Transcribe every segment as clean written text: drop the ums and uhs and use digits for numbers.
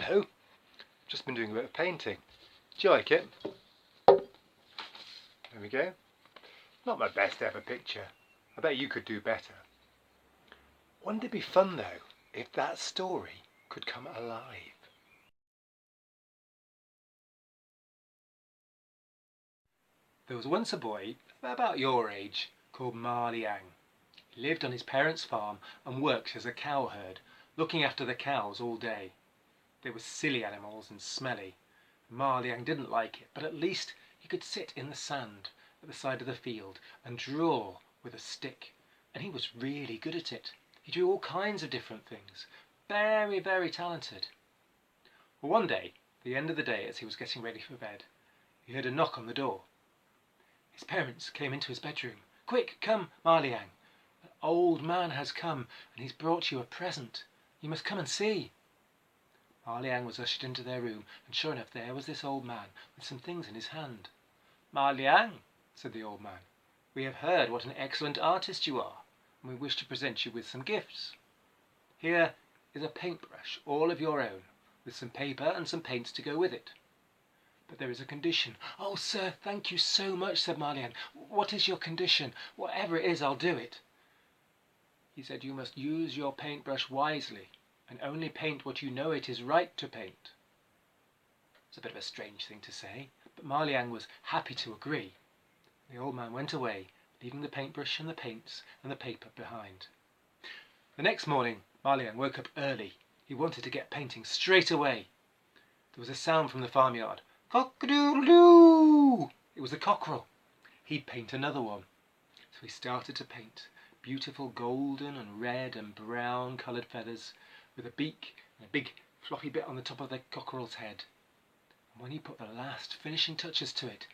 Hello. Just been doing a bit of painting. Do you like it? There we go. Not my best ever picture. I bet you could do better. Wouldn't it be fun though if that story could come alive? There was once a boy about your age called Ma Liang. He lived on his parents' farm and worked as a cowherd, looking after the cows all day. They were silly animals and smelly. Ma Liang didn't like it, but at least he could sit in the sand at the side of the field and draw with a stick. And he was really good at it. He drew all kinds of different things. Very, very talented. Well, one day, at the end of the day, as he was getting ready for bed, he heard a knock on the door. His parents came into his bedroom. "Quick, come, Ma Liang. An old man has come and he's brought you a present. You must come and see." Ma Liang was ushered into their room, and sure enough there was this old man with some things in his hand. "Ma Liang," said the old man, "we have heard what an excellent artist you are, and we wish to present you with some gifts. Here is a paintbrush all of your own, with some paper and some paints to go with it. But there is a condition." "Oh, sir, thank you so much," said Ma Liang. "What is your condition? Whatever it is, I'll do it." He said, "You must use your paintbrush wisely, and only paint what you know it is right to paint." It's a bit of a strange thing to say, but Ma Liang was happy to agree. The old man went away, leaving the paintbrush and the paints and the paper behind. The next morning, Ma Liang woke up early. He wanted to get painting straight away. There was a sound from the farmyard. "Cock-a-doodle-doo!" It was the cockerel. He'd paint another one. So he started to paint beautiful golden and red and brown coloured feathers with a beak and a big floppy bit on the top of the cockerel's head. And when he put the last finishing touches to it,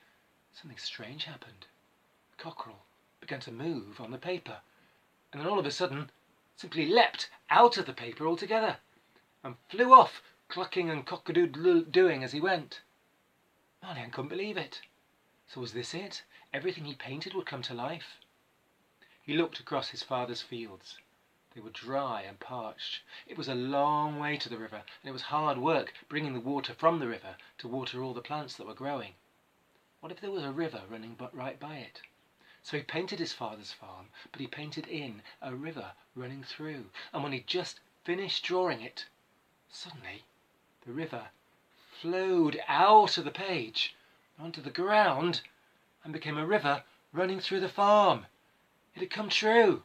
something strange happened. The cockerel began to move on the paper, and then all of a sudden simply leapt out of the paper altogether and flew off, clucking and cock-a-doodle-dooing as he went. Ma Liang couldn't believe it. So was this it? Everything he painted would come to life? He looked across his father's fields. They were dry and parched. It was a long way to the river, and it was hard work bringing the water from the river to water all the plants that were growing. What if there was a river running right by it? So he painted his father's farm, but he painted in a river running through. And when he just finished drawing it, suddenly the river flowed out of the page onto the ground and became a river running through the farm. It had come true.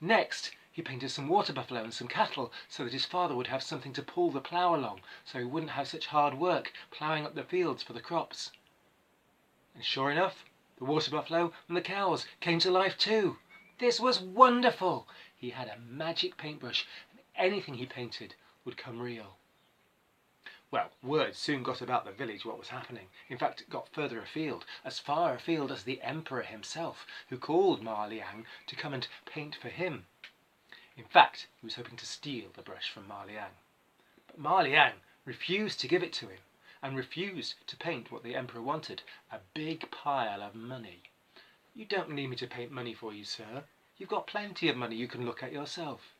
Next, he painted some water buffalo and some cattle so that his father would have something to pull the plough along, so he wouldn't have such hard work ploughing up the fields for the crops. And sure enough, the water buffalo and the cows came to life too. This was wonderful. He had a magic paintbrush, and anything he painted would come real. Well, word soon got about the village what was happening. In fact, it got further afield, as far afield as the emperor himself, who called Ma Liang to come and paint for him. In fact, he was hoping to steal the brush from Ma Liang. But Ma Liang refused to give it to him, and refused to paint what the emperor wanted, a big pile of money. "You don't need me to paint money for you, sir. You've got plenty of money you can look at yourself."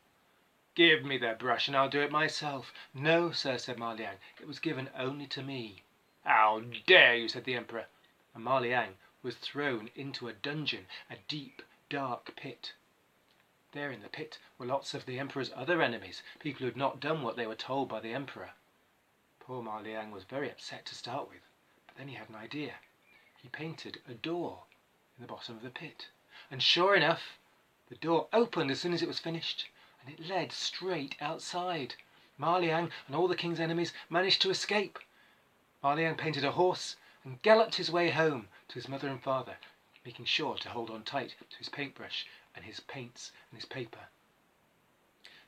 "Give me the brush and I'll do it myself." "No, sir," said Ma Liang. "It was given only to me." "How dare you!" said the emperor. And Ma Liang was thrown into a dungeon, a deep, dark pit. There in the pit were lots of the emperor's other enemies, people who had not done what they were told by the emperor. Poor Ma Liang was very upset to start with, but then he had an idea. He painted a door in the bottom of the pit, and sure enough, the door opened as soon as it was finished, and it led straight outside. Ma Liang and all the king's enemies managed to escape. Ma Liang painted a horse and galloped his way home to his mother and father, making sure to hold on tight to his paintbrush and his paints and his paper.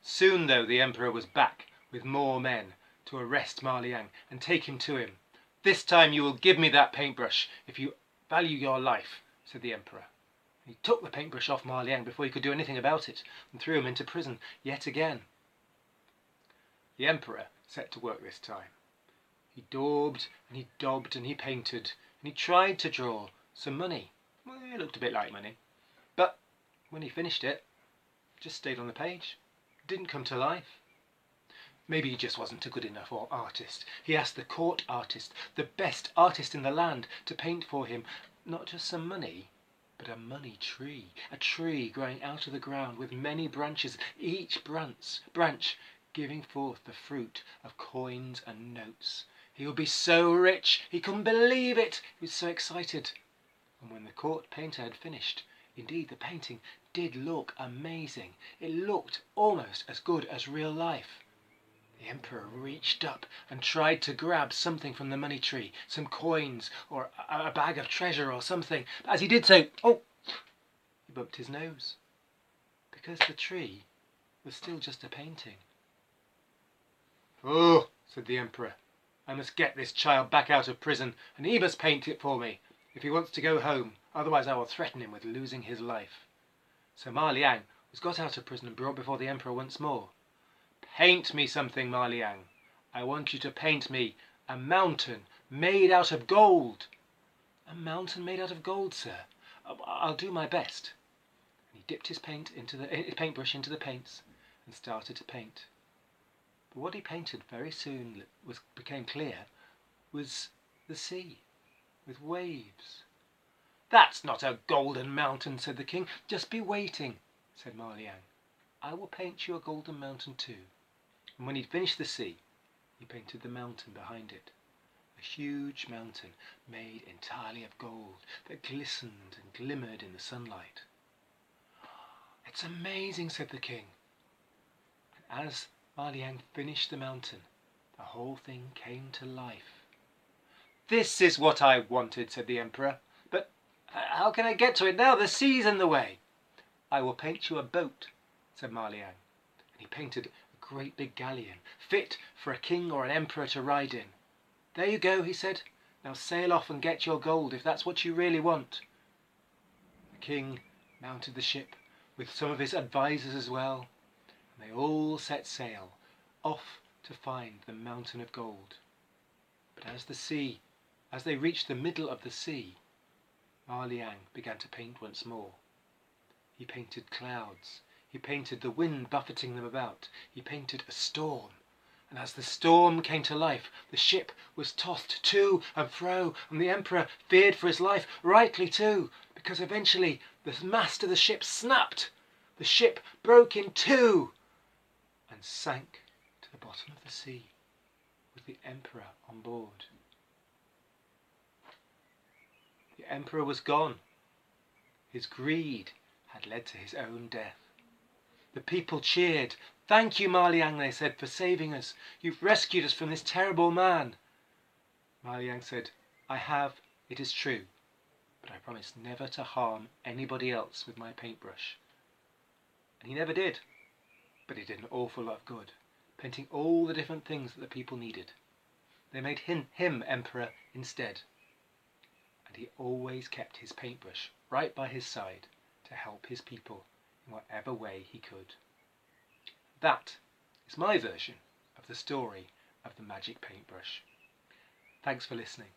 Soon, though, the emperor was back with more men to arrest Ma Liang and take him to him. "This time you will give me that paintbrush if you value your life," said the emperor. He took the paintbrush off Ma Liang before he could do anything about it, and threw him into prison yet again. The emperor set to work this time. He daubed and he daubed and he painted, and he tried to draw some money. Well, it looked a bit like money, but when he finished it just stayed on the page. It didn't come to life. Maybe he just wasn't a good enough artist. He asked the court artist, the best artist in the land, to paint for him not just some money, but a money tree. A tree growing out of the ground with many branches, each branch giving forth the fruit of coins and notes. He would be so rich, he couldn't believe it. He was so excited. And when the court painter had finished, indeed the painting did look amazing. It looked almost as good as real life. The emperor reached up and tried to grab something from the money tree, some coins or a bag of treasure or something. But as he did so, he bumped his nose, because the tree was still just a painting. "Oh," said the emperor, "I must get this child back out of prison, and he must paint it for me, if he wants to go home, otherwise I will threaten him with losing his life." So Ma Liang was got out of prison and brought before the emperor once more. "Paint me something, Ma Liang. I want you to paint me a mountain made out of gold." "A mountain made out of gold, sir? I'll do my best." And he dipped his paintbrush into the paints and started to paint. But what he painted very soon became clear was the sea with waves. "That's not a golden mountain," said the king. "Just be waiting," said Ma Liang. "I will paint you a golden mountain too." And when he'd finished the sea, he painted the mountain behind it. A huge mountain made entirely of gold that glistened and glimmered in the sunlight. "It's amazing," said the king. And as Ma Liang finished the mountain, the whole thing came to life. "This is what I wanted," said the emperor. "But how can I get to it now? The sea's in the way." "I will paint you a boat," said Ma Liang. And he painted a great big galleon, fit for a king or an emperor to ride in. "There you go," he said. "Now sail off and get your gold, if that's what you really want." The king mounted the ship, with some of his advisors as well, and they all set sail, off to find the mountain of gold. But as they reached the middle of the sea, Ma Liang began to paint once more. He painted clouds. He painted the wind buffeting them about. He painted a storm. And as the storm came to life, the ship was tossed to and fro, and the emperor feared for his life, rightly too, because eventually the mast of the ship snapped. The ship broke in two and sank to the bottom of the sea with the emperor on board. The emperor was gone. His greed had led to his own death. The people cheered. "Thank you, Ma Liang," they said, "for saving us. You've rescued us from this terrible man." Ma Liang said, "I have, it is true, but I promise never to harm anybody else with my paintbrush." And he never did, but he did an awful lot of good, painting all the different things that the people needed. They made him emperor instead, and he always kept his paintbrush right by his side to help his people in whatever way he could. That is my version of the story of the magic paintbrush. Thanks for listening.